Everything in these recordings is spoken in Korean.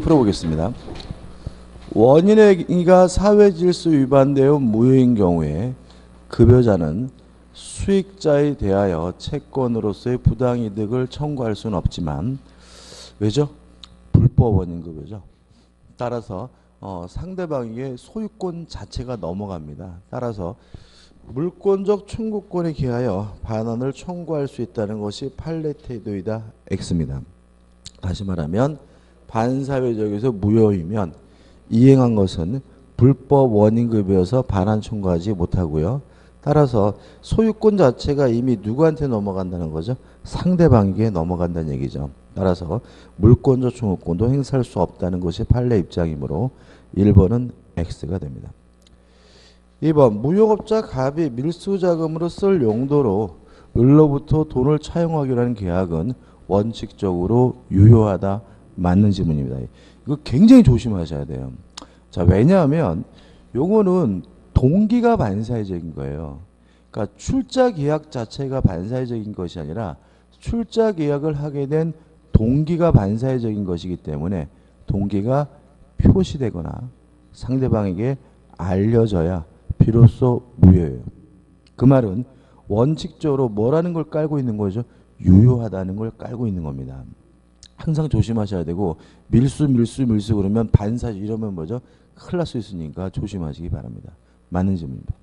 풀어보겠습니다. 원인행위가 사회질서 위반되어 무효인 경우에 급여자는 수익자에 대하여 채권으로서의 부당이득을 청구할 수는 없지만 왜죠? 불법 원인급여죠. 따라서 상대방에게 소유권 자체가 넘어갑니다. 따라서 물권적 청구권에 기하여 반환을 청구할 수 있다는 것이 판례 태도이다. X입니다. 다시 말하면 반사회적에서 무효이면 이행한 것은 불법 원인급여여서 반환 청구하지 못하고요. 따라서 소유권 자체가 이미 누구한테 넘어간다는 거죠? 상대방에게 넘어간다는 얘기죠. 따라서 물권적 청구권도 행사할 수 없다는 것이 판례 입장이므로 1번은 X가 됩니다. 2번 무용업자 갑이 밀수자금으로 쓸 용도로 을로부터 돈을 차용하기로 하는 계약은 원칙적으로 유효하다. 맞는 질문입니다. 이거 굉장히 조심하셔야 돼요. 자, 왜냐하면 요거는 동기가 반사회적인 거예요. 그러니까 출자 계약 자체가 반사회적인 것이 아니라 출자 계약을 하게 된 동기가 반사회적인 것이기 때문에 동기가 표시되거나 상대방에게 알려져야 비로소 무효예요. 그 말은 원칙적으로 뭐라는 걸 깔고 있는 거죠? 유효하다는 걸 깔고 있는 겁니다. 항상 조심하셔야 되고 밀수 그러면 반사 이러면 뭐죠? 큰일 날 수 있으니까 조심하시기 바랍니다. 맞는 질문입니다.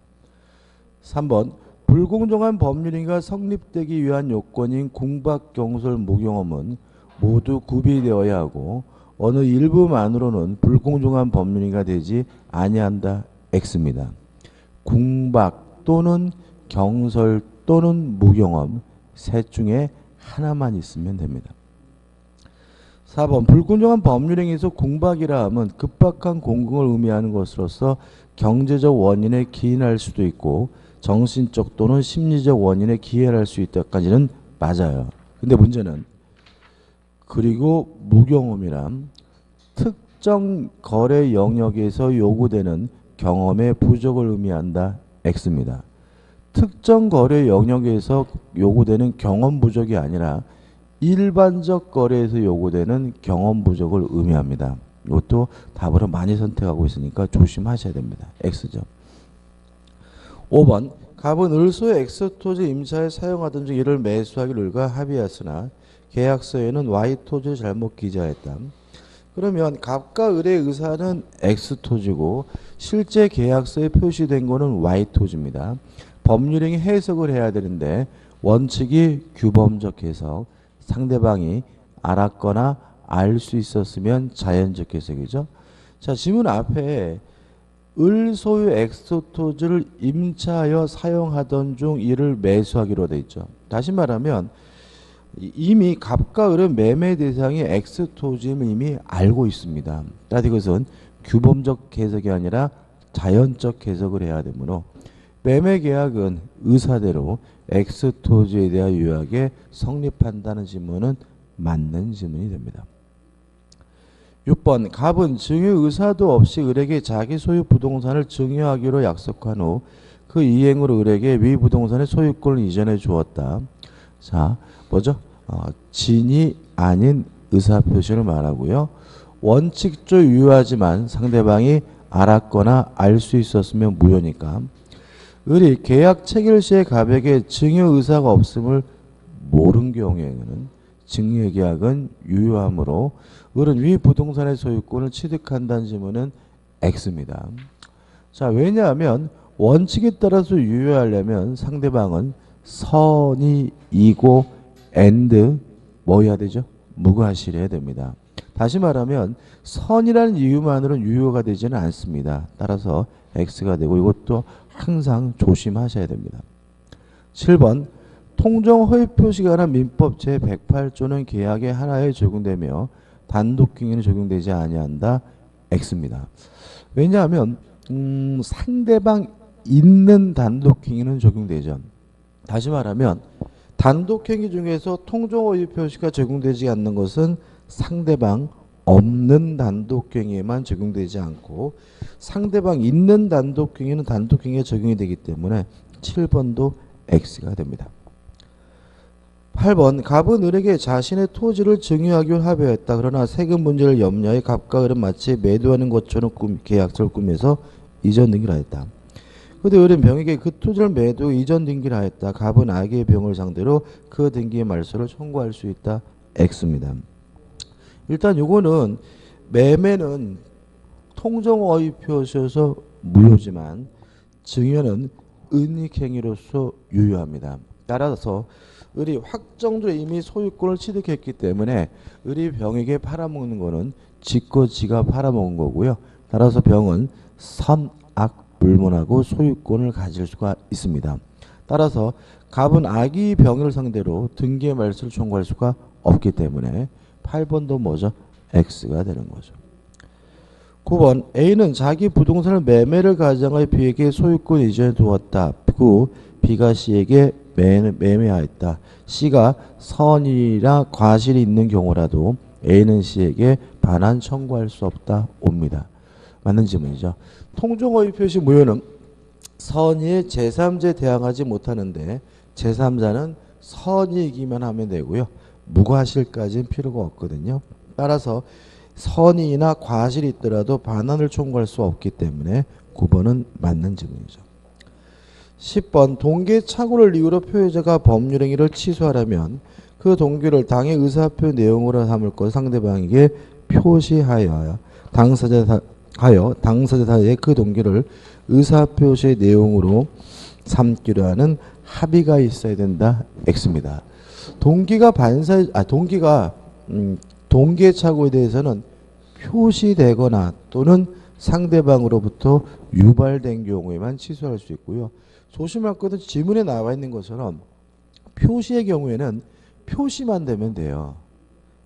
3번 불공정한 법률행위가 성립되기 위한 요건인 궁박, 경솔, 무경험은 모두 구비되어야 하고 어느 일부만으로는 불공정한 법률행위가 되지 아니한다. X입니다. 궁박 또는 경솔 또는 무경험 셋 중에 하나만 있으면 됩니다. 4번 불공정한 법률행위에서 궁박이라 함은 급박한 공공을 의미하는 것으로서 경제적 원인에 기인할 수도 있고 정신적 또는 심리적 원인에 기인할 수 있다까지는 맞아요. 근데 문제는 그리고 무경험이란 특정 거래 영역에서 요구되는 경험의 부족을 의미한다. X입니다. 특정 거래 영역에서 요구되는 경험 부족이 아니라 일반적 거래에서 요구되는 경험 부족을 의미합니다. 이것도 답으로 많이 선택하고 있으니까 조심하셔야 됩니다. X죠. 5번 갑은 을소의 X토지 임차에 사용하던 중 이를 매수하기로 을과 합의하였으나 계약서에는 Y토지를 잘못 기재하였다. 그러면 갑과 을의 의사는 X토지고 실제 계약서에 표시된 거는 Y토지입니다. 법률행위 해석을 해야 되는데 원칙이 규범적 해석, 상대방이 알았거나 알 수 있었으면 자연적 해석이죠. 자, 지문 앞에 을 소유 X토지를 임차하여 사용하던 중 이를 매수하기로 돼 있죠. 다시 말하면 이미 갑과 을은 매매 대상이 X토지임을 이미 알고 있습니다. 따라서 이것은 규범적 해석이 아니라 자연적 해석을 해야 되므로 매매 계약은 의사대로 X토지에 대한 유효하게 성립한다는 질문은 맞는 질문이 됩니다. 6번 갑은 증여 의사도 없이 을에게 자기 소유 부동산을 증여하기로 약속한 후 그 이행으로 을에게 위 부동산의 소유권을 이전해 주었다. 자, 뭐죠? 진이 아닌 의사표시를 말하고요. 원칙적으로 유효하지만 상대방이 알았거나 알 수 있었으면 무효니까 을이 계약 체결 시에 갑에게 증여 의사가 없음을 모른 경우에는 증여 계약은 유효하므로 을은 위 부동산의 소유권을 취득한다는 질문은 X입니다. 자, 왜냐하면 원칙에 따라서 유효하려면 상대방은 선이 이고 and 뭐 해야 되죠? 무과실해야 됩니다. 다시 말하면 선이라는 이유만으로는 유효가 되지는 않습니다. 따라서 X가 되고 이것도 항상 조심하셔야 됩니다. 7번 통정 허위 표시가 관한 민법 제108조는 계약의 하나에 적용되며 단독행위는 적용되지 아니한다. X입니다. 왜냐하면 상대방 있는 단독행위는 적용되죠. 다시 말하면 단독행위 중에서 통정 허위 표시가 적용되지 않는 것은 상대방 없는 단독행위에만 적용되지 않고 상대방 있는 단독행위는 단독행위에 적용이 되기 때문에 7번도 X가 됩니다. 8번 갑은 을에게 자신의 토지를 증여하기로 합의했다. 그러나 세금 문제를 염려해 갑과 을은 마치 매도하는 것처럼 계약서를 꾸며서 이전 등기를 하였다. 그런데 을은 병에게 그 토지를 매도 이전 등기를 하였다. 갑은 악의 병을 상대로 그 등기의 말소를 청구할 수 있다. X입니다. 일단 요거는 매매는 통정어휘 표시여서 무효지만 증여는 은닉행위로서 유효합니다. 따라서 을이 확정적으로 이미 소유권을 취득했기 때문에 을이 병에게 팔아먹는 거는 지고 지가 팔아먹은 거고요. 따라서 병은 선악불문하고 소유권을 가질 수가 있습니다. 따라서 갑은 악의 병을 상대로 등기의 말소를 청구할 수가 없기 때문에 8번도 뭐죠? X가 되는 거죠. 9번 A는 자기 부동산을 매매를 가정하여 B에게 소유권 이전해 두었다. 그 B가 C에게 매매하였다. C가 선이나 과실이 있는 경우라도 A는 C에게 반환 청구할 수 없다. 옵니다. 맞는 질문이죠. 통정어휘 표시 무효는 선의의 제3자에 대항하지 못하는데 제3자는 선이이기만 하면 되고요. 무과실까지는 필요가 없거든요. 따라서 선의나 과실이 있더라도 반환을 청구할 수 없기 때문에 9번은 맞는 질문이죠. 10번 동계 착오를 이유로 표의자가 법률행위를 취소하려면 그 동기를 당의 의사표 내용으로 삼을 것 상대방에게 표시하여 당사자 사이에 그 동기를 의사표시의 내용으로 삼기로 하는 합의가 있어야 된다. X입니다. 동기의 착오에 대해서는 표시되거나 또는 상대방으로부터 유발된 경우에만 취소할 수 있고요. 조심할 것은 지문에 나와 있는 것처럼 표시의 경우에는 표시만 되면 돼요.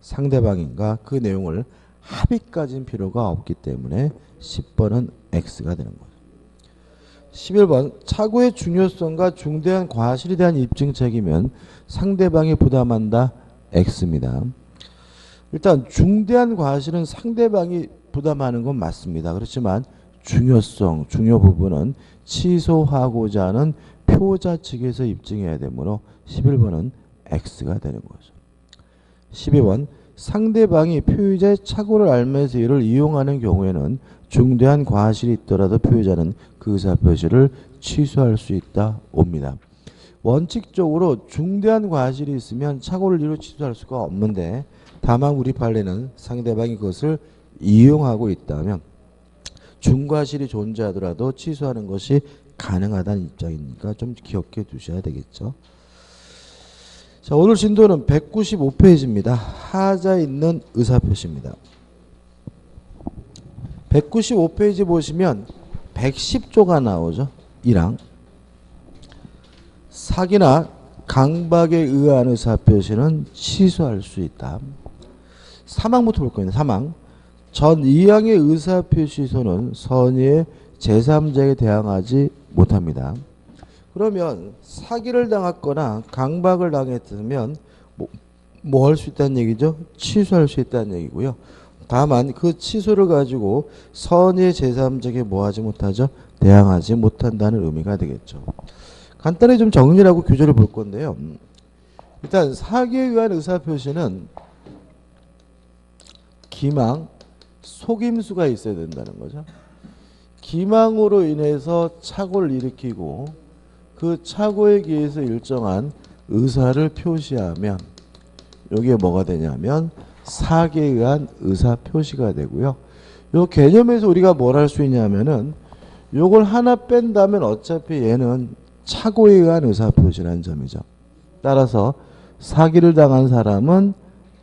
상대방인가 그 내용을 합의까지는 필요가 없기 때문에 10번은 X가 되는 거죠. 11번 착오의 중요성과 중대한 과실에 대한 입증 책임은 상대방이 부담한다. X입니다. 일단 중대한 과실은 상대방이 부담하는 건 맞습니다. 그렇지만 중요성, 중요 부분은 취소하고자 하는 표자 측에서 입증해야 되므로 11번은 X가 되는 거죠. 12번 상대방이 표의자의 착오를 알면서 이를 이용하는 경우에는 중대한 과실이 있더라도 표의자는 그 의사표시를 취소할 수 있다. 옵니다. 원칙적으로 중대한 과실이 있으면 착오를 이유로 취소할 수가 없는데 다만 우리 판례는 상대방이 그것을 이용하고 있다면 중과실이 존재하더라도 취소하는 것이 가능하다는 입장이니까 좀 기억해 두셔야 되겠죠. 자, 오늘 진도는 195페이지입니다. 하자 있는 의사표시입니다. 195페이지 보시면 110조가 나오죠. 1항 사기나 강박에 의한 의사표시는 취소할 수 있다. 3항부터 볼 거예요. 3항 전 2항의 의사표시서는 선의의 제3자에게 대항하지 못합니다. 그러면 사기를 당했거나 강박을 당했으면 뭐 할 수 있다는 얘기죠? 취소할 수 있다는 얘기고요. 다만 그 취소를 가지고 선의의 제3자에게 뭐 하지 못하죠? 대항하지 못한다는 의미가 되겠죠. 간단히 좀 정리를 하고 규제를 볼 건데요. 일단 사기에 의한 의사표시는 기망, 속임수가 있어야 된다는 거죠. 기망으로 인해서 착오를 일으키고 그 착오에 기해서 일정한 의사를 표시하면 여기에 뭐가 되냐면 사기에 의한 의사 표시가 되고요. 요 개념에서 우리가 뭘 할 수 있냐면은 요걸 하나 뺀다면 어차피 얘는 착오에 의한 의사 표시라는 점이죠. 따라서 사기를 당한 사람은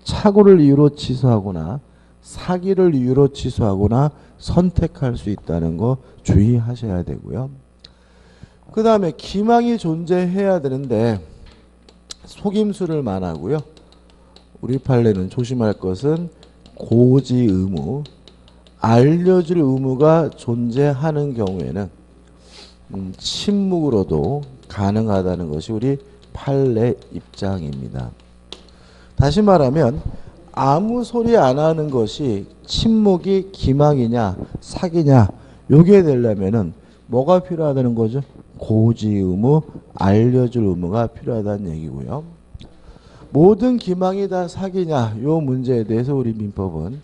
착오를 이유로 취소하거나 사기를 이유로 취소하거나 선택할 수 있다는 거 주의하셔야 되고요. 그 다음에 기망이 존재해야 되는데 속임수를 말하고요. 우리 판례는 조심할 것은 고지 의무, 알려줄 의무가 존재하는 경우에는 침묵으로도 가능하다는 것이 우리 판례 입장입니다. 다시 말하면 아무 소리 안 하는 것이 침묵이 기망이냐 사기냐 요게 되려면은 뭐가 필요하다는 거죠? 고지 의무, 알려줄 의무가 필요하다는 얘기고요. 모든 기망이 다 사기냐? 요 문제에 대해서 우리 민법은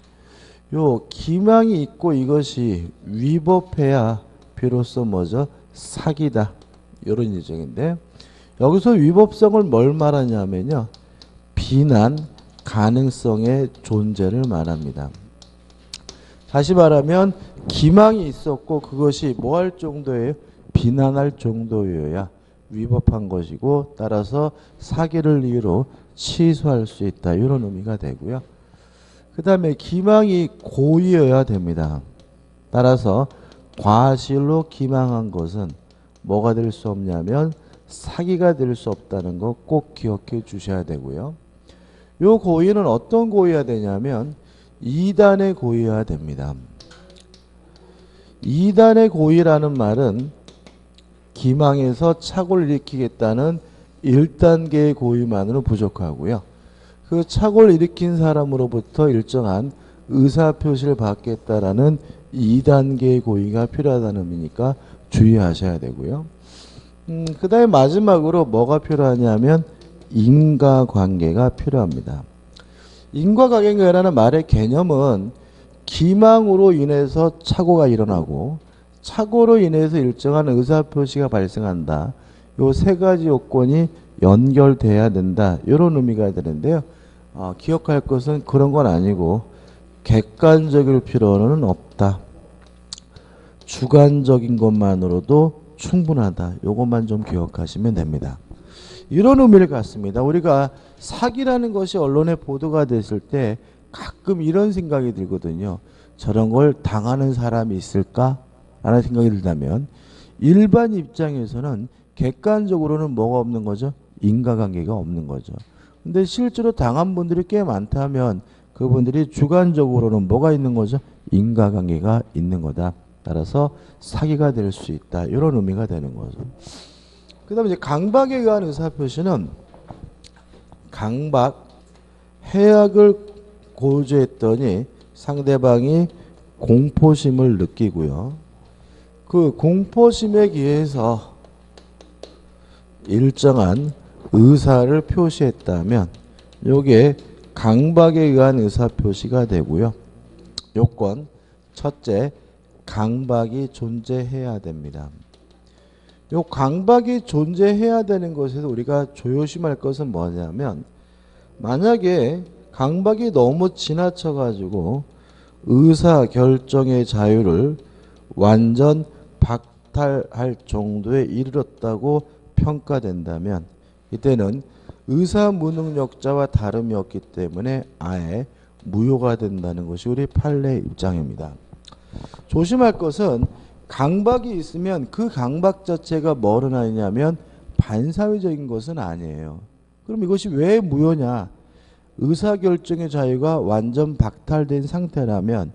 요 기망이 있고 이것이 위법해야 비로소 뭐죠? 사기다. 요런 예정인데 여기서 위법성을 뭘 말하냐면요. 비난 가능성의 존재를 말합니다. 다시 말하면 기망이 있었고 그것이 뭐 할 정도예요? 비난할 정도여야 위법한 것이고 따라서 사기를 이유로 취소할 수 있다. 이런 의미가 되고요. 그 다음에 기망이 고의여야 됩니다. 따라서 과실로 기망한 것은 뭐가 될 수 없냐면 사기가 될 수 없다는 거 꼭 기억해 주셔야 되고요. 요 고의는 어떤 고의여야 되냐면 2단의 고의여야 됩니다. 2단의 고의라는 말은 기망에서 착오를 일으키겠다는 1단계의 고의만으로 부족하고요. 그 착오를 일으킨 사람으로부터 일정한 의사표시를 받겠다라는 2단계의 고의가 필요하다는 의미니까 주의하셔야 되고요. 그 다음에 마지막으로 뭐가 필요하냐면 인과관계가 필요합니다. 인과관계라는 말의 개념은 기망으로 인해서 착오가 일어나고 착오로 인해서 일정한 의사표시가 발생한다. 요 세 가지 요건이 연결돼야 된다. 이런 의미가 되는데요. 기억할 것은 그런 건 아니고 객관적일 필요는 없다. 주관적인 것만으로도 충분하다. 요것만 좀 기억하시면 됩니다. 이런 의미를 갖습니다. 우리가 사기라는 것이 언론에 보도가 됐을 때 가끔 이런 생각이 들거든요. 저런 걸 당하는 사람이 있을까? 라는 생각이 들다면 일반 입장에서는 객관적으로는 뭐가 없는 거죠? 인과관계가 없는 거죠. 근데 실제로 당한 분들이 꽤 많다면 그분들이 주관적으로는 뭐가 있는 거죠? 인과관계가 있는 거다. 따라서 사기가 될 수 있다. 이런 의미가 되는 거죠. 그 다음에 이제 강박에 의한 의사표시는 강박, 해악을 고조했더니 상대방이 공포심을 느끼고요. 그 공포심에 기해서 일정한 의사를 표시했다면 요게 강박에 의한 의사표시가 되고요. 요건 첫째, 강박이 존재해야 됩니다. 요 강박이 존재해야 되는 것에서 우리가 조심할 것은 뭐냐면 만약에 강박이 너무 지나쳐 가지고 의사결정의 자유를 완전 박탈할 정도에 이르렀다고 평가된다면 이때는 의사무능력자와 다름이 없기 때문에 아예 무효가 된다는 것이 우리 판례 입장입니다. 조심할 것은 강박이 있으면 그 강박 자체가 뭐로 나뉘냐면 반사회적인 것은 아니에요. 그럼 이것이 왜 무효냐? 의사결정의 자유가 완전 박탈된 상태라면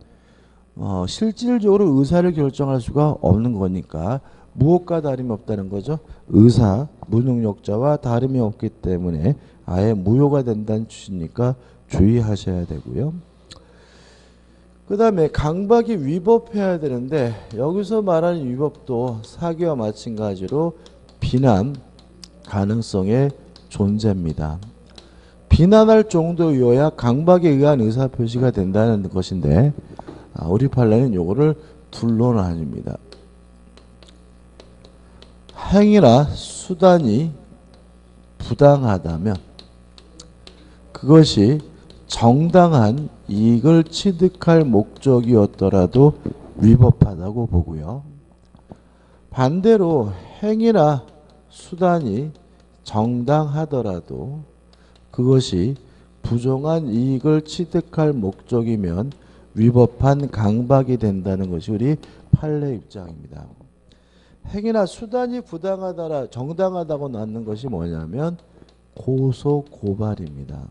실질적으로 의사를 결정할 수가 없는 거니까 무엇과 다름이 없다는 거죠. 의사, 무능력자와 다름이 없기 때문에 아예 무효가 된다는 취지니까 주의하셔야 되고요. 그 다음에 강박이 위법해야 되는데 여기서 말하는 위법도 사기와 마찬가지로 비난 가능성의 존재입니다. 비난할 정도여야 강박에 의한 의사표시가 된다는 것인데 우리 판례는 요거를 둘로 나뉩니다. 행위나 수단이 부당하다면 그것이 정당한 이익을 취득할 목적이었더라도 위법하다고 보고요. 반대로 행위나 수단이 정당하더라도 그것이 부정한 이익을 취득할 목적이면 위법한 강박이 된다는 것이 우리 판례 입장입니다. 행위나 수단이 부당하다라 정당하다고 낳는 것이 뭐냐면 고소 고발입니다.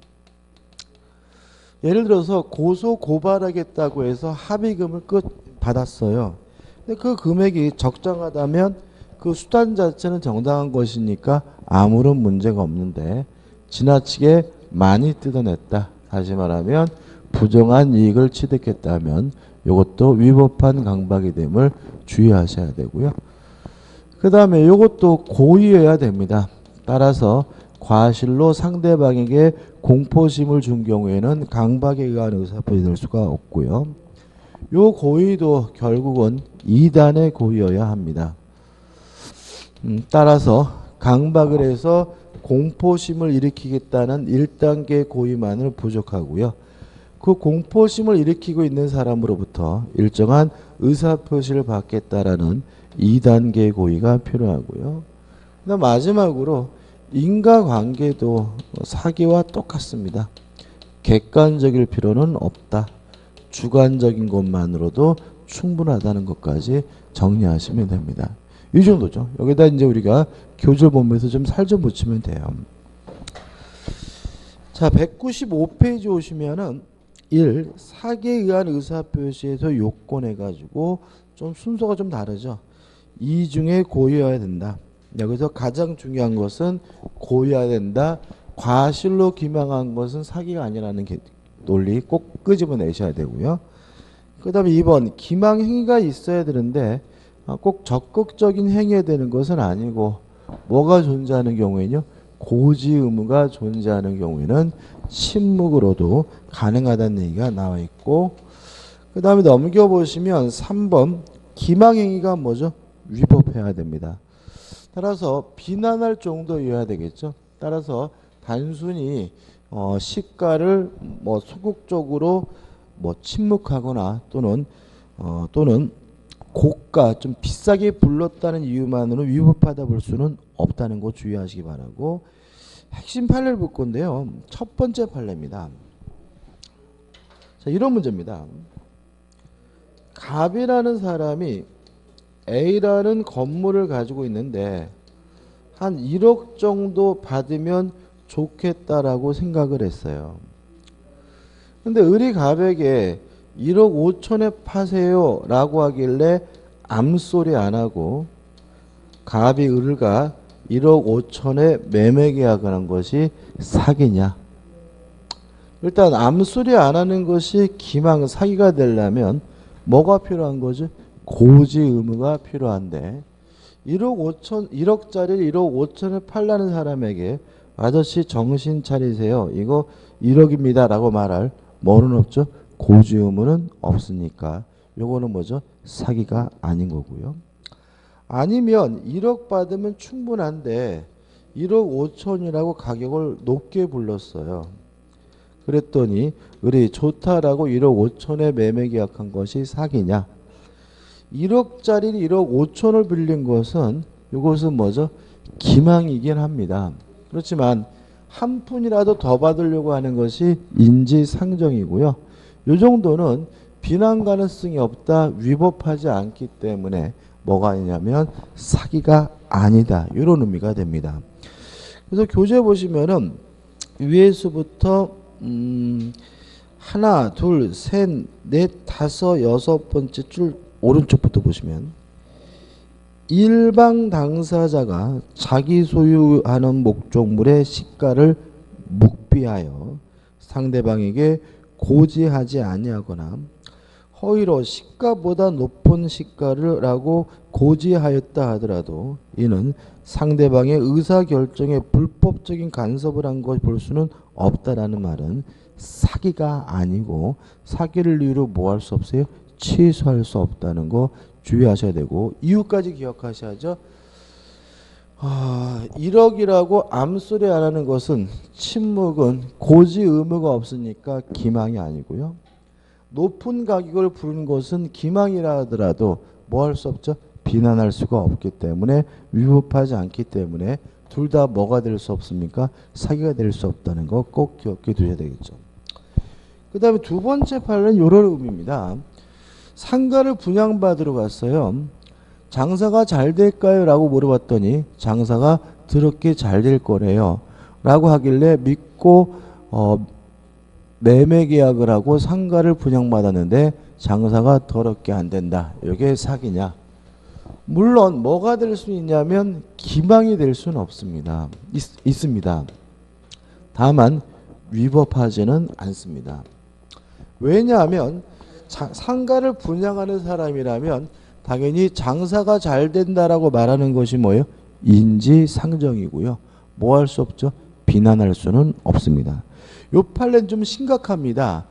예를 들어서 고소 고발하겠다고 해서 합의금을 받았어요. 근데 그 금액이 적정하다면 그 수단 자체는 정당한 것이니까 아무런 문제가 없는데 지나치게 많이 뜯어냈다. 다시 말하면 부정한 이익을 취득했다면 이것도 위법한 강박이 됨을 주의하셔야 되고요. 그 다음에 이것도 고의여야 됩니다. 따라서 과실로 상대방에게 공포심을 준 경우에는 강박에 의한 의사표시 될 수가 없고요. 요 고의도 결국은 2단의 고의여야 합니다. 따라서 강박을 해서 공포심을 일으키겠다는 1단계 고의만은 부족하고요. 그 공포심을 일으키고 있는 사람으로부터 일정한 의사표시를 받겠다라는 2단계 고의가 필요하고요. 그다음 마지막으로 인과관계도 사기와 똑같습니다. 객관적일 필요는 없다. 주관적인 것만으로도 충분하다는 것까지 정리하시면 됩니다. 이 정도죠. 여기다 이제 우리가 교재를 보면서 좀 살 좀 붙이면 돼요. 자, 195페이지 오시면은 1. 사기에 의한 의사표시에서 요건해가지고 좀 순서가 좀 다르죠. 이 중에 고의여야 된다. 여기서 가장 중요한 것은 고의여야 된다. 과실로 기망한 것은 사기가 아니라는 논리 꼭 끄집어내셔야 되고요. 그 다음에 2번 기망행위가 있어야 되는데 꼭 적극적인 행위에 되는 것은 아니고 뭐가 존재하는 경우에는요. 고지 의무가 존재하는 경우에는 침묵으로도 가능하다는 얘기가 나와 있고, 그 다음에 넘겨보시면 3번 기망행위가 뭐죠? 위법해야 됩니다. 따라서 비난할 정도여야 되겠죠. 따라서 단순히 시가를 뭐 소극적으로 뭐 침묵하거나 또는 고가 좀 비싸게 불렀다는 이유만으로 위법하다 볼 수는 없다는 거 주의하시기 바라고, 핵심 판례를 볼 건데요. 첫 번째 판례입니다. 자, 이런 문제입니다. 갑이라는 사람이 A라는 건물을 가지고 있는데 한 1억 정도 받으면 좋겠다라고 생각을 했어요. 근데 을이 갑에게 1억 5천에 파세요 라고 하길래 암소리 안 하고 갑이 을과 1억 5천에 매매 계약을 한 것이 사기냐? 일단 암소리 안 하는 것이 기망 사기가 되려면 뭐가 필요한 거죠? 고지 의무가 필요한데 1억짜리를 1억 5천에 팔라는 사람에게 아저씨 정신 차리세요. 이거 1억입니다 라고 말할 뭐는 없죠? 고지 의무는 없으니까 요거는 뭐죠? 사기가 아닌 거고요. 아니면 1억 받으면 충분한데 1억 5천이라고 가격을 높게 불렀어요. 그랬더니 을이 좋다라고 1억 5천에 매매 계약한 것이 사기냐? 1억짜리 1억 5천을 빌린 것은 이것은 뭐죠? 기망이긴 합니다. 그렇지만 한 푼이라도 더 받으려고 하는 것이 인지상정이고요. 이 정도는 비난 가능성이 없다, 위법하지 않기 때문에 뭐가 있냐면 사기가 아니다. 이런 의미가 됩니다. 그래서 교재 보시면은 위에서부터 하나, 둘, 셋, 넷, 다섯, 여섯 번째 줄 오른쪽부터 보시면 일방 당사자가 자기 소유하는 목적물의 시가를 묵비하여 상대방에게 고지하지 아니하거나 허위로 시가보다 높은 시가를 라고 고지하였다 하더라도 이는 상대방의 의사결정에 불법적인 간섭을 한 것 볼 수는 없다라는 말은 사기가 아니고 사기를 이유로 뭐 할 수 없어요? 취소할 수 없다는 거 주의하셔야 되고 이유까지 기억하셔야죠. 1억이라고 암소리 안 하는 것은 침묵은 고지 의무가 없으니까 기망이 아니고요. 높은 가격을 부른 것은 기망이라 하더라도 뭐 할 수 없죠? 비난할 수가 없기 때문에 위법하지 않기 때문에 둘 다 뭐가 될 수 없습니까? 사기가 될 수 없다는 거 꼭 기억해 두셔야 되겠죠. 그 다음에 두 번째 판례는 이런 의미입니다. 상가를 분양받으러 갔어요. 장사가 잘 될까요? 라고 물어봤더니 장사가 더럽게 잘 될 거래요. 라고 하길래 믿고 매매 계약을 하고 상가를 분양받았는데 장사가 더럽게 안 된다. 이게 사기냐? 물론 뭐가 될 수 있냐면 기망이 될 수는 없습니다. 있습니다. 다만 위법하지는 않습니다. 왜냐하면 상가를 분양하는 사람이라면 당연히 장사가 잘 된다라고 말하는 것이 뭐예요? 인지상정이고요. 뭐 할 수 없죠? 비난할 수는 없습니다. 요 판례는 좀 심각합니다.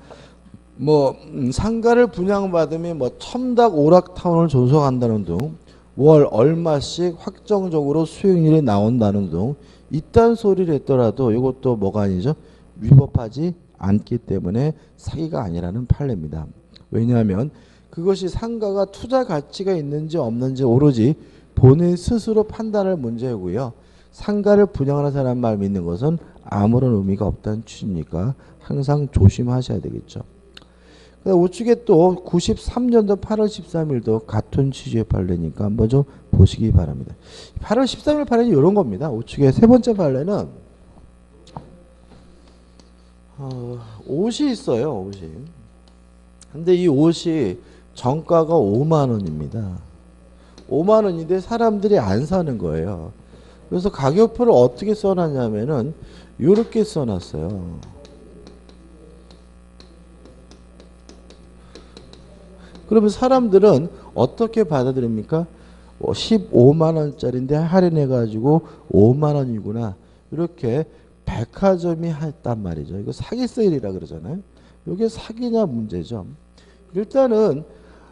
상가를 분양받으면 첨닭 오락타운을 조성한다는 등 월 얼마씩 확정적으로 수익률이 나온다는 등 이딴 소리를 했더라도 이것도 뭐가 아니죠? 위법하지 않기 때문에 사기가 아니라는 판례입니다. 왜냐하면 그것이 상가가 투자 가치가 있는지 없는지 오로지 본인 스스로 판단할 문제고요. 상가를 분양하는 사람 말 믿는 것은 아무런 의미가 없다는 취지니까 항상 조심하셔야 되겠죠. 우측에 또 93년도 8월 13일도 같은 취지의 판례니까 한번 좀 보시기 바랍니다. 8월 13일 판례는 이런 겁니다. 우측에 세 번째 판례는 옷이 있어요. 옷이. 근데 이 옷이 정가가 5만 원입니다. 5만 원인데 사람들이 안 사는 거예요. 그래서 가격표를 어떻게 써놨냐면은 이렇게 써놨어요. 그러면 사람들은 어떻게 받아들입니까? 15만 원짜리인데 할인해가지고 5만 원이구나. 이렇게 백화점이 했단 말이죠. 이거 사기 세일이라 그러잖아요. 이게 사기냐 문제죠. 일단은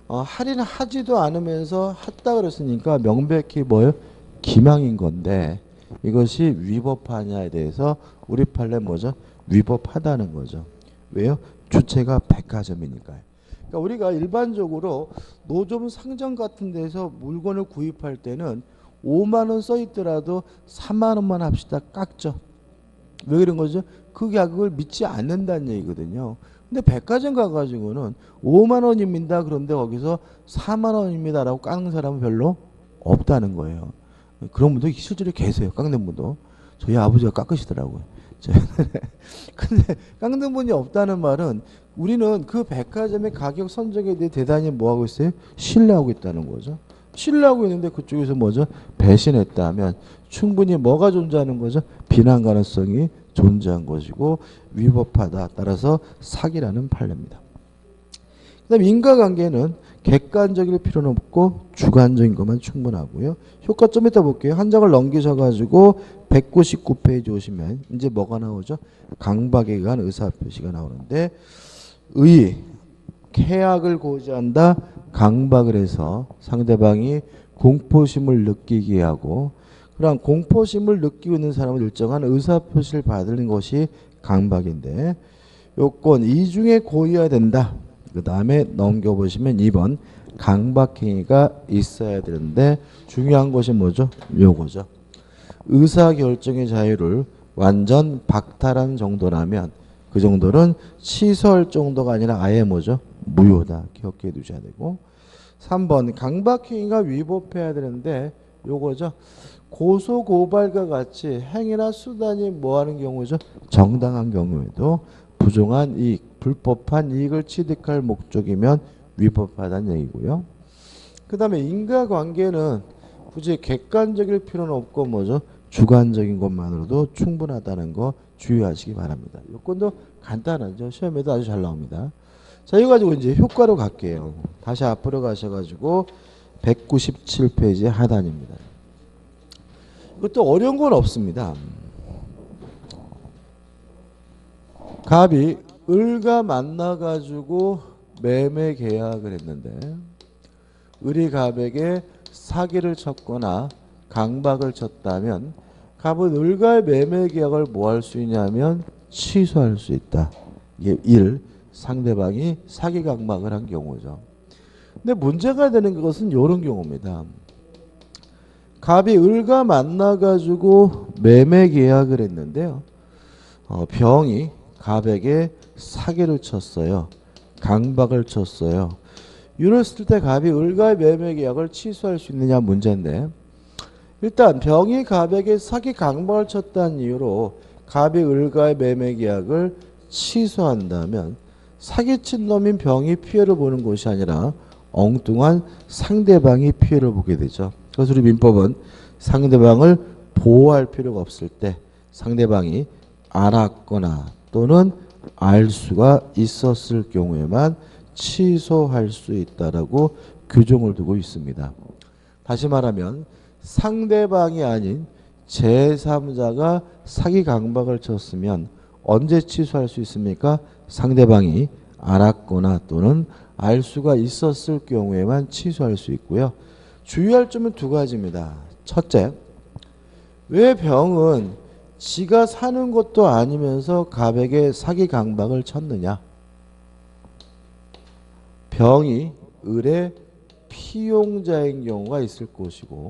할인하지도 않으면서 했다 그랬으니까 명백히 뭐예요? 기망인 건데 이것이 위법하냐에 대해서 우리 판례 뭐죠? 위법하다는 거죠. 왜요? 주체가 백화점이니까요. 그러니까 우리가 일반적으로 노점 상점 같은 데서 물건을 구입할 때는 5만 원 써 있더라도 4만 원만 합시다. 깎죠. 왜 그런 거죠? 그 가격을 믿지 않는다는 얘기거든요. 근데 백화점 가가지고는 5만 원입니다. 그런데 거기서 4만 원입니다라고 깎는 사람은 별로 없다는 거예요. 그런 분도 실제로 계세요. 깎는 분도. 저희 아버지가 깎으시더라고요. 근데 깎는 분이 없다는 말은 우리는 그 백화점의 가격 선정에 대해 대단히 뭐하고 있어요? 신뢰하고 있다는 거죠. 신뢰하고 있는데 그쪽에서 뭐죠? 배신했다면 충분히 뭐가 존재하는 거죠? 비난 가능성이 존재한 것이고 위법하다. 따라서 사기라는 판례입니다. 그 다음에 인과관계는 객관적일 필요는 없고 주관적인 것만 충분하고요. 효과 좀 이따 볼게요. 한 장을 넘기셔가지고 199페이지 오시면 이제 뭐가 나오죠? 강박에 의한 의사표시가 나오는데 계약을 고지한다. 강박을 해서 상대방이 공포심을 느끼게 하고 그러한 공포심을 느끼고 있는 사람은 일정한 의사표시를 받는 것이 강박인데 요건 이 중에 고의해야 된다. 그 다음에 넘겨보시면 2번 강박행위가 있어야 되는데 중요한 것이 뭐죠? 요거죠. 의사결정의 자유를 완전 박탈한 정도라면 그 정도는 취소할 정도가 아니라 아예 뭐죠? 무효다. 기억해 두셔야 되고 3번 강박행위가 위법해야 되는데 요거죠. 고소고발과 같이 행위나 수단이 뭐하는 경우죠? 정당한 경우에도 부정한 이익, 불법한 이익을 취득할 목적이면 위법하다는 얘기고요. 그 다음에 인과관계는 굳이 객관적일 필요는 없고 뭐죠? 주관적인 것만으로도 충분하다는 거 주의하시기 바랍니다. 요건도 간단하죠. 시험에도 아주 잘 나옵니다. 자, 이거 가지고 이제 효과로 갈게요. 다시 앞으로 가셔가지고 197페이지 하단입니다. 이것도 어려운 건 없습니다. 갑이 을과 만나가지고 매매 계약을 했는데 을이 갑에게 사기를 쳤거나 강박을 쳤다면 갑은 을과의 매매 계약을 뭐 할 수 있냐면 취소할 수 있다. 이게 1. 상대방이 사기 강박을 한 경우죠. 근데 문제가 되는 것은 이런 경우입니다. 갑이 을과 만나가지고 매매 계약을 했는데요. 병이 갑에게 사기를 쳤어요. 강박을 쳤어요. 이랬을 때 갑이 을과의 매매 계약을 취소할 수 있느냐 문제인데 일단 병이 갑에게 사기 강박을 쳤다는 이유로 갑이 을과의 매매 계약을 취소한다면 사기친 놈인 병이 피해를 보는 것이 아니라 엉뚱한 상대방이 피해를 보게 되죠. 그래서 우리 민법은 상대방을 보호할 필요가 없을 때 상대방이 알았거나 또는 알 수가 있었을 경우에만 취소할 수 있다라고 규정을 두고 있습니다. 다시 말하면 상대방이 아닌 제3자가 사기 강박을 쳤으면 언제 취소할 수 있습니까? 상대방이 알았거나 또는 알 수가 있었을 경우에만 취소할 수 있고요. 주의할 점은 두 가지입니다. 첫째, 왜 병은 지가 사는 것도 아니면서 갑에게 사기 강박을 쳤느냐? 병이 을의 피용자인 경우가 있을 것이고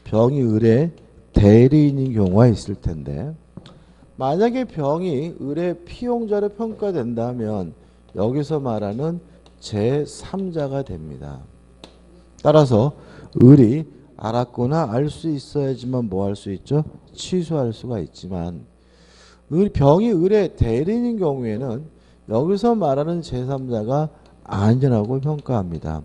병이 을의 대리인인 경우가 있을 텐데, 만약에 병이 을의 피용자로 평가된다면 여기서 말하는 제3자가 됩니다. 따라서 을이 알았거나 알 수 있어야지만 뭐 할 수 있죠? 취소할 수가 있지만 병이 을의 대리인인 경우에는 여기서 말하는 제3자가 아니라고 평가합니다.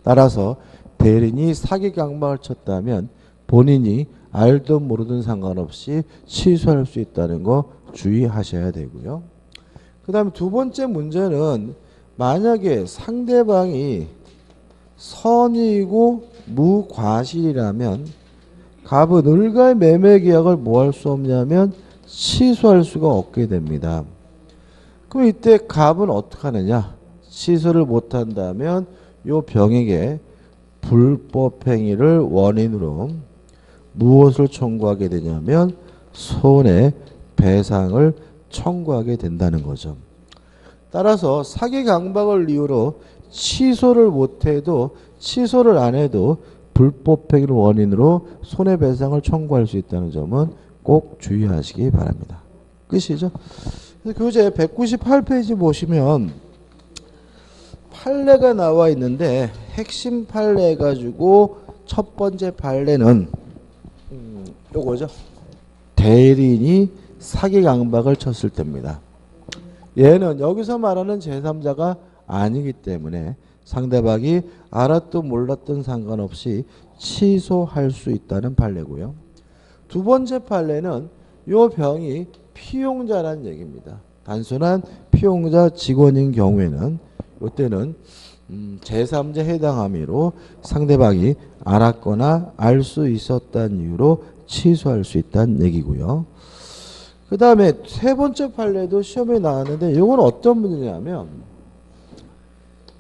따라서 대리인이 사기 강박을 쳤다면 본인이 알든 모르든 상관없이 취소할 수 있다는 거 주의하셔야 되고요. 그 다음에 두 번째 문제는 만약에 상대방이 선이고 무과실이라면 갑은 을과의 매매 계약을 뭐 할 수 없냐면 취소할 수가 없게 됩니다. 그럼 이때 갑은 어떻게 하느냐? 취소를 못한다면 요 병에게 불법행위를 원인으로 무엇을 청구하게 되냐면 손해배상을 청구하게 된다는 거죠. 따라서 사기 강박을 이유로 취소를 못해도 취소를 안 해도 불법행위를 원인으로 손해배상을 청구할 수 있다는 점은 꼭 주의하시기 바랍니다. 끝이죠? 그래서 교재 198페이지 보시면 판례가 나와 있는데 핵심 판례 가지고 첫 번째 판례는 요거죠. 대리인이 사기 강박을 쳤을 때입니다. 얘는 여기서 말하는 제3자가 아니기 때문에 상대방이 알았든 몰랐든 상관없이 취소할 수 있다는 판례고요. 두 번째 판례는 요 병이 피용자라는 얘기입니다. 단순한 피용자 직원인 경우에는 이때는 제3자 해당 함의로 상대방이 알았거나 알 수 있었다는 이유로 취소할 수 있다는 얘기고요. 그 다음에 세 번째 판례도 시험에 나왔는데 이건 어떤 문제냐면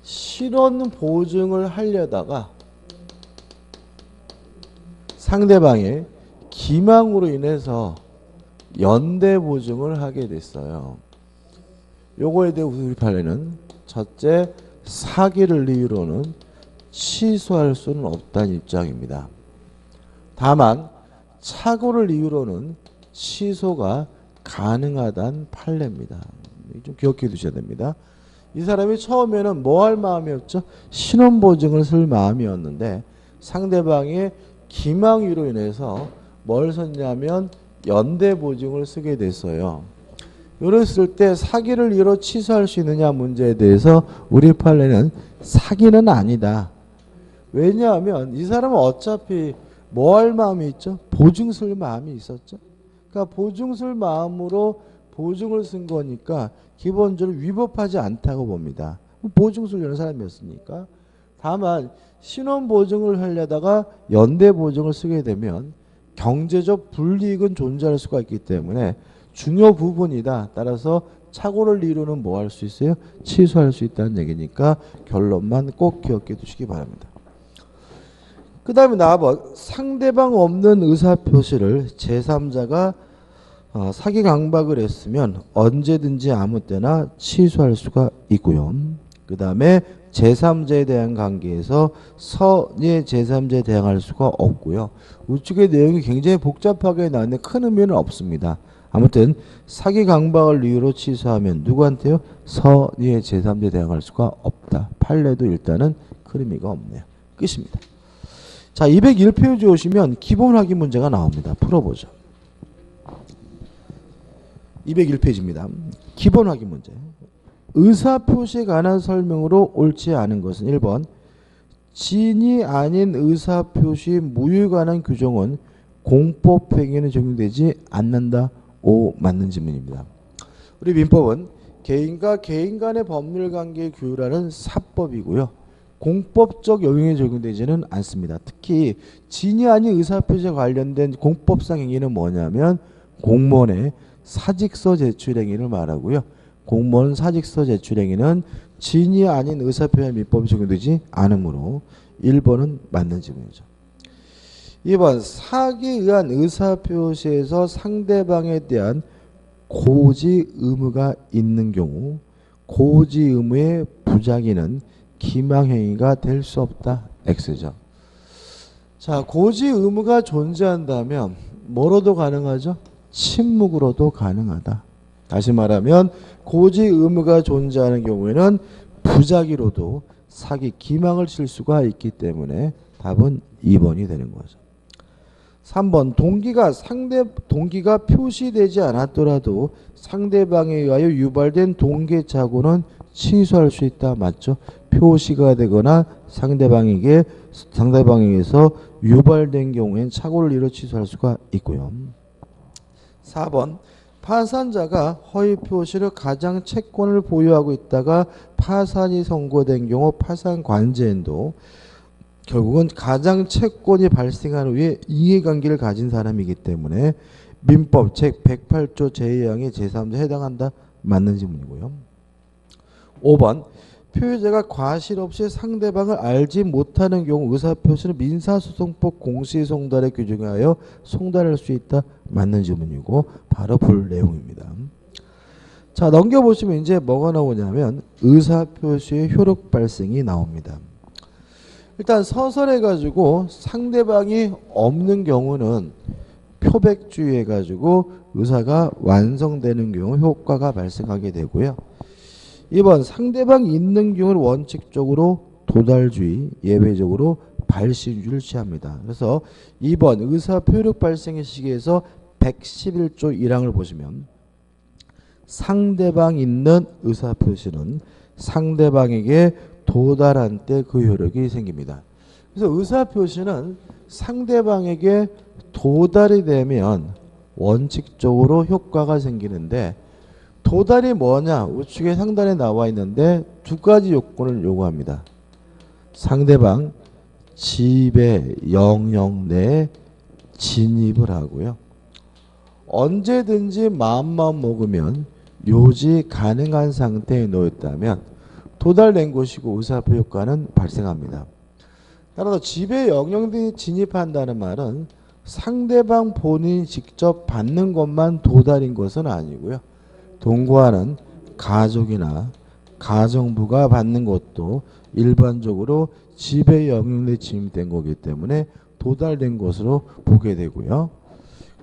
실언 보증을 하려다가 상대방의 기망으로 인해서 연대 보증을 하게 됐어요. 요거에 대해 우리 판례는 첫째, 사기를 이유로는 취소할 수는 없다는 입장입니다. 다만 착오를 이유로는 취소가 가능하다는 판례입니다. 좀 기억해 두셔야 됩니다. 이 사람이 처음에는 뭐 할 마음이었죠? 신원보증을 쓸 마음이었는데 상대방의 기망으로 인해서 뭘 썼냐면 연대보증을 쓰게 됐어요. 이랬을 때 사기를 이유로 취소할 수 있느냐 문제에 대해서 우리 판례는 사기는 아니다. 왜냐하면 이 사람은 어차피 뭐 할 마음이 있죠? 보증 쓸 마음이 있었죠. 그러니까 보증 쓸 마음으로 보증을 쓴 거니까 기본적으로 위법하지 않다고 봅니다. 보증 쓰려는 사람이었으니까. 다만 신원보증을 하려다가 연대보증을 쓰게 되면 경제적 불이익은 존재할 수가 있기 때문에 중요 부분이다. 따라서 착오를 이루는 뭐 할 수 있어요? 취소할 수 있다는 얘기니까 결론만 꼭 기억해 두시기 바랍니다. 그 다음에 나와봐. 상대방 없는 의사표시를 제3자가 사기 강박을 했으면 언제든지 아무 때나 취소할 수가 있고요. 그 다음에 제3자에 대한 관계에서 선의 제3자에 대항할 수가 없고요. 우측의 내용이 굉장히 복잡하게 나왔는데 큰 의미는 없습니다. 아무튼 사기 강박을 이유로 취소하면 누구한테요? 선의 제3자에 대항할 수가 없다. 판례도 일단은 큰 의미가 없네요. 끝입니다. 자, 201페이지 오시면 기본 확인 문제가 나옵니다. 풀어보죠. 201페이지입니다. 기본 확인 문제. 의사표시에 관한 설명으로 옳지 않은 것은 1번 진이 아닌 의사표시 무효에 관한 규정은 공법행위에는 적용되지 않는다. 5. 맞는 질문입니다. 우리 민법은 개인과 개인 간의 법률관계의 규율하는 사법이고요. 공법적 영역에 적용되지는 않습니다. 특히 진이 아닌 의사표시에 관련된 공법상 행위는 뭐냐면 공무원의 사직서 제출 행위를 말하고요. 공무원 사직서 제출 행위는 진이 아닌 의사표시 민법에 적용되지 않으므로 1번은 맞는 질문이죠. 2번 사기에 의한 의사표시에서 상대방에 대한 고지 의무가 있는 경우 고지 의무의 부작위는 기망행위가 될 수 없다. X죠. 자, 고지 의무가 존재한다면 뭐로도 가능하죠? 침묵으로도 가능하다. 다시 말하면 고지 의무가 존재하는 경우에는 부작위로도 사기 기망을 칠 수가 있기 때문에 답은 2번이 되는 거죠. 3번 동기가 표시되지 않았더라도 상대방에 의하여 유발된 동계착오는 취소할 수 있다. 맞죠? 표시가 되거나 상대방에게서 유발된 경우엔 착오를 이뤄 취소할 수가 있고요. 4번 파산자가 허위 표시로 가장 채권을 보유하고 있다가 파산이 선고된 경우 파산 관제인도 결국은 가장 채권이 발생한 후에 이해관계를 가진 사람이기 때문에 민법 제108조 제2항의 제3조에 해당한다. 맞는 질문이고요. 5번 표의자가 과실 없이 상대방을 알지 못하는 경우 의사표시는 민사소송법 공시송달에 규정하여 송달할 수 있다. 맞는 질문이고 바로 볼 내용입니다. 자, 넘겨보시면 이제 뭐가 나오냐면 의사표시의 효력 발생이 나옵니다. 일단 서설해가지고 상대방이 없는 경우는 표백주의해가지고 의사가 완성되는 경우 효과가 발생하게 되고요. 2번 상대방이 있는 경우는 원칙적으로 도달주의, 예외적으로 발신주의를 취합니다. 그래서 2번 의사표력 발생의 시기에서 111조 1항을 보시면 상대방 있는 의사표시는 상대방에게 도달한 때 그 효력이 생깁니다. 그래서 의사표시는 상대방에게 도달이 되면 원칙적으로 효과가 생기는데 도달이 뭐냐? 우측에 상단에 나와 있는데 두 가지 요건을 요구합니다. 상대방 지배 영역 내에 진입을 하고요. 언제든지 마음만 먹으면 요지 가능한 상태에 놓였다면 도달된 것이고 의사표 효과는 발생합니다. 따라서 지배 영역에 진입한다는 말은 상대방 본인이 직접 받는 것만 도달인 것은 아니고요. 동거하는 가족이나 가정부가 받는 것도 일반적으로 지배 영역에 진입된 거기 때문에 도달된 것으로 보게 되고요.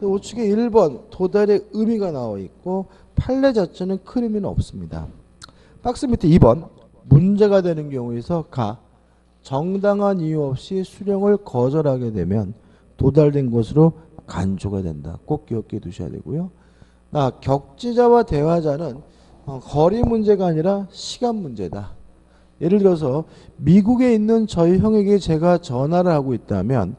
우측에 1번 도달의 의미가 나와 있고 판례 자체는 큰 의미는 없습니다. 박스 밑에 2번 문제가 되는 경우에서 정당한 이유 없이 수령을 거절하게 되면 도달된 것으로 간주가 된다. 꼭 기억해 두셔야 되고요. 격지자와 대화자는 거리 문제가 아니라 시간 문제다. 예를 들어서 미국에 있는 저희 형에게 제가 전화를 하고 있다면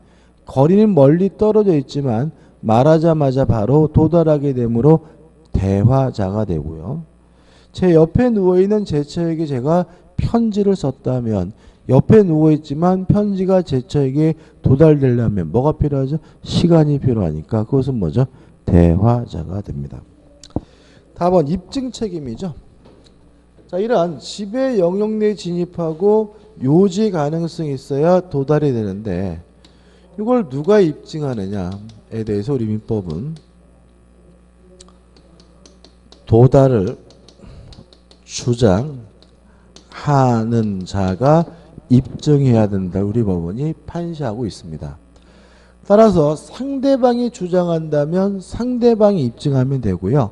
거리는 멀리 떨어져 있지만 말하자마자 바로 도달하게 되므로 대화자가 되고요. 제 옆에 누워있는 제 처에게 제가 편지를 썼다면 옆에 누워있지만 편지가 제 처에게 도달되려면 뭐가 필요하죠? 시간이 필요하니까 그것은 뭐죠? 대화자가 됩니다. 답은 입증 책임이죠. 자, 이러한 지배 영역 내에 진입하고 요지 가능성이 있어야 도달이 되는데 이걸 누가 입증하느냐에 대해서 우리 민법은 도달을 주장하는 자가 입증해야 된다. 우리 법원이 판시하고 있습니다. 따라서 상대방이 주장한다면 상대방이 입증하면 되고요.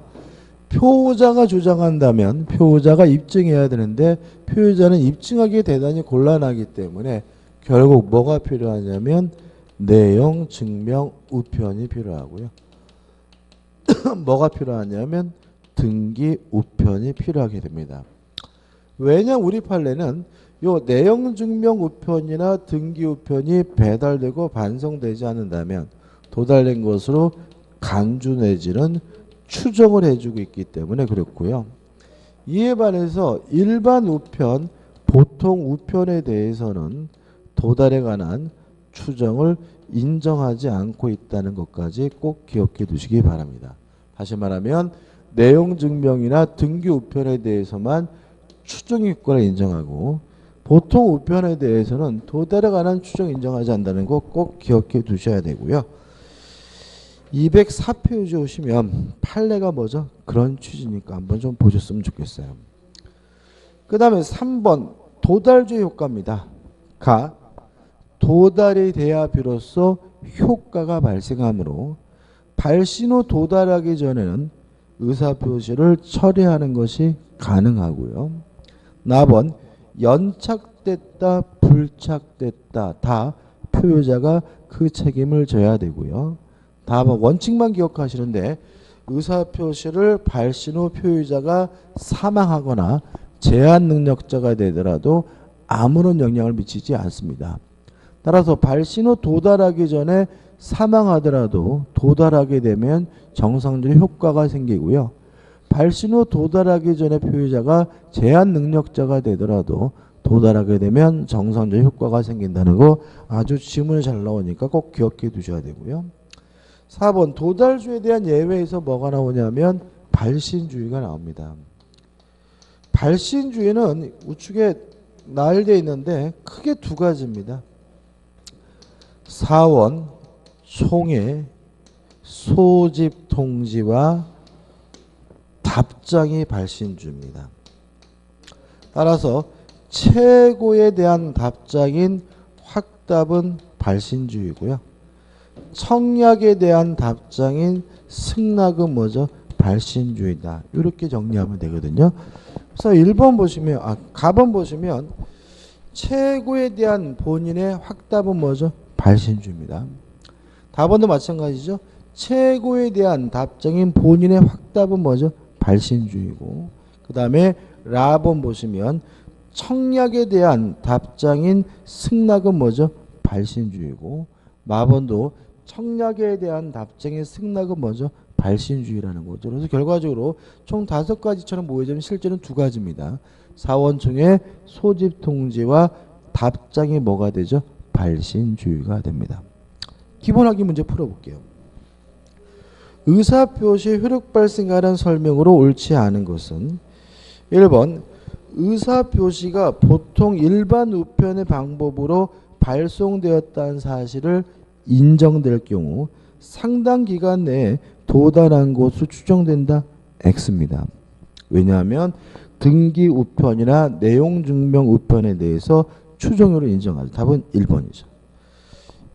표의자가 주장한다면 표의자가 입증해야 되는데 표의자는 입증하기 대단히 곤란하기 때문에 결국 뭐가 필요하냐면 내용 증명 우편이 필요하고요. 뭐가 필요하냐면 등기 우편이 필요하게 됩니다. 왜냐 우리 판례는 요 내용 증명 우편이나 등기 우편이 배달되고 반송되지 않는다면 도달된 것으로 간주 내지는 추정을 해주고 있기 때문에 그렇고요. 이에 반해서 일반 우편, 보통 우편에 대해서는 도달에 관한 추정을 인정하지 않고 있다는 것까지 꼭 기억해 두시기 바랍니다. 다시 말하면 내용 증명이나 등기 우편에 대해서만 추정 유권을 인정하고 보통 우편에 대해서는 도달에 관한 추정 인정하지 않는다는 거 꼭 기억해 두셔야 되고요. 204페이지 오시면 판례가 뭐죠? 그런 취지니까 한번 좀 보셨으면 좋겠어요. 그 다음에 3번 도달주의 효과입니다. 가 도달이 돼야 비로소 효과가 발생하므로 발신 후 도달하기 전에는 의사표시를 처리하는 것이 가능하고요. 나번 연착됐다 불착됐다 다 표유자가 그 책임을 져야 되고요. 다음 원칙만 기억하시는데 의사표시를 발신 후 표유자가 사망하거나 제한 능력자가 되더라도 아무런 영향을 미치지 않습니다. 따라서 발신 후 도달하기 전에 사망하더라도 도달하게 되면 정상적인 효과가 생기고요. 발신 후 도달하기 전에 표유자가 제한 능력자가 되더라도 도달하게 되면 정상적인 효과가 생긴다는 거 아주 지문이 잘 나오니까 꼭 기억해 두셔야 되고요. 4번 도달주에 대한 예외에서 뭐가 나오냐면 발신주의가 나옵니다. 발신주의는 우측에 나열되어 있는데 크게 두 가지입니다. 사원, 총회, 소집 통지와 답장이 발신주입니다. 따라서 최고에 대한 답장인 확답은 발신주이고요. 청약에 대한 답장인 승낙은 뭐죠? 발신주의다. 이렇게 정리하면 되거든요. 그래서 1번 보시면, 가번 보시면 최고에 대한 본인의 확답은 뭐죠? 발신주입니다. 다번도 마찬가지죠. 최고에 대한 답장인 본인의 확답은 뭐죠? 발신주의고, 그 다음에 라번 보시면 청약에 대한 답장인 승낙은 뭐죠? 발신주의고, 마번도 청약에 대한 답장인 승낙은 뭐죠? 발신주의라는 거죠. 그래서 결과적으로 총 5가지처럼 보여지면 실제는 2가지입니다. 사원총회 소집 통지와 답장이 뭐가 되죠? 발신주의가 됩니다. 기본학기 문제 풀어볼게요. 의사표시 효력 발생하는 설명으로 옳지 않은 것은 1번 의사표시가 보통 일반 우편의 방법으로 발송되었다는 사실을 인정될 경우 상당 기간 내에 도달한 것으로 추정된다. X입니다. 왜냐하면 등기 우편이나 내용 증명 우편에 대해서 추정으로 인정하죠. 답은 1번이죠.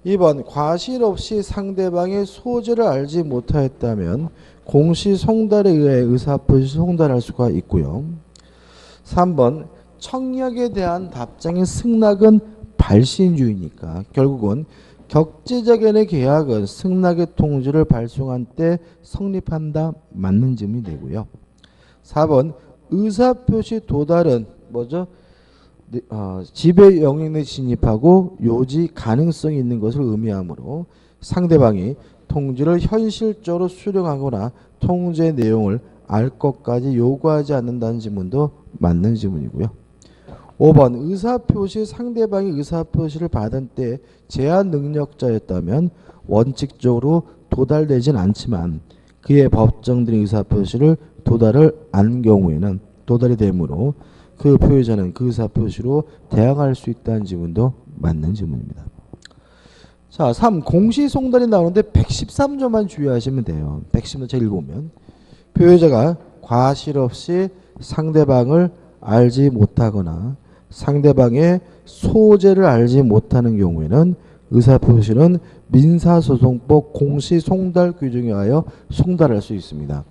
2번 과실 없이 상대방의 소재를 알지 못하였다면 공시 송달에 의해 의사표시 송달할 수가 있고요. 3번 청약에 대한 답장의 승낙은 발신주의니까 결국은 격제자간의 계약은 승낙의 통지를 발송한 때 성립한다. 맞는 질문이 되고요. 4번 의사표시 도달은 뭐죠? 지배 영역에 진입하고 요지 가능성이 있는 것을 의미하므로 상대방이 통지를 현실적으로 수령하거나 통지의 내용을 알 것까지 요구하지 않는다는 지문도 맞는 지문이고요. 5번 의사표시 상대방이 의사표시를 받은 때 제한 능력자였다면 원칙적으로 도달되진 않지만 그의 법정된 의사표시를 도달을 안 경우에는 도달이 되므로 그 표의자는 그 의사표시로 대항할 수 있다는 지문도 맞는 지문입니다. 자, 3. 공시송달이 나오는데 113조만 주의하시면 돼요. 110조 제 읽어보면 표의자가 과실 없이 상대방을 알지 못하거나 상대방의 소재를 알지 못하는 경우에는 의사표시는 민사소송법 공시송달 규정에 의하여 송달할 수 있습니다.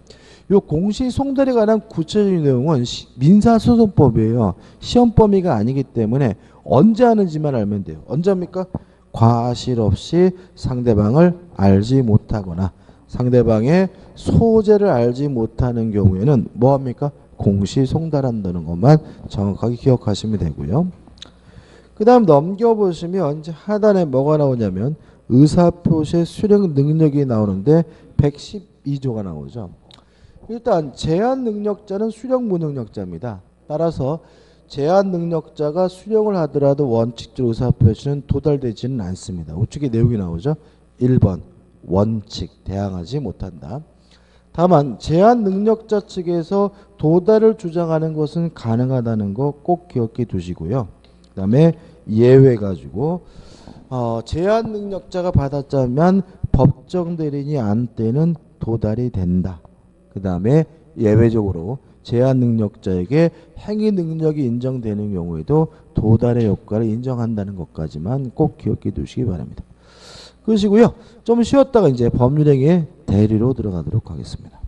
이 공시송달에 관한 구체적인 내용은 민사소송법이에요. 시험 범위가 아니기 때문에 언제 하는지만 알면 돼요. 언제 합니까? 과실 없이 상대방을 알지 못하거나 상대방의 소재를 알지 못하는 경우에는 뭐 합니까? 공시송달한다는 것만 정확하게 기억하시면 되고요. 그 다음 넘겨보시면 이제 하단에 뭐가 나오냐면 의사표시의 수령 능력이 나오는데 112조가 나오죠. 일단 제한 능력자는 수령 무능력자입니다. 따라서 제한 능력자가 수령을 하더라도 원칙적 의사표시는 도달되지는 않습니다. 우측에 내용이 나오죠. 1번 원칙 대항하지 못한다. 다만 제한 능력자 측에서 도달을 주장하는 것은 가능하다는 거 꼭 기억해 두시고요. 그 다음에 예외 가지고 제한 능력자가 받았자면 법정 대리인이 안 때는 도달이 된다. 그 다음에 예외적으로 제한 능력자에게 행위 능력이 인정되는 경우에도 도달의 효과를 인정한다는 것까지만 꼭 기억해 두시기 바랍니다. 그러시고요. 좀 쉬었다가 이제 법률행위의 대리로 들어가도록 하겠습니다.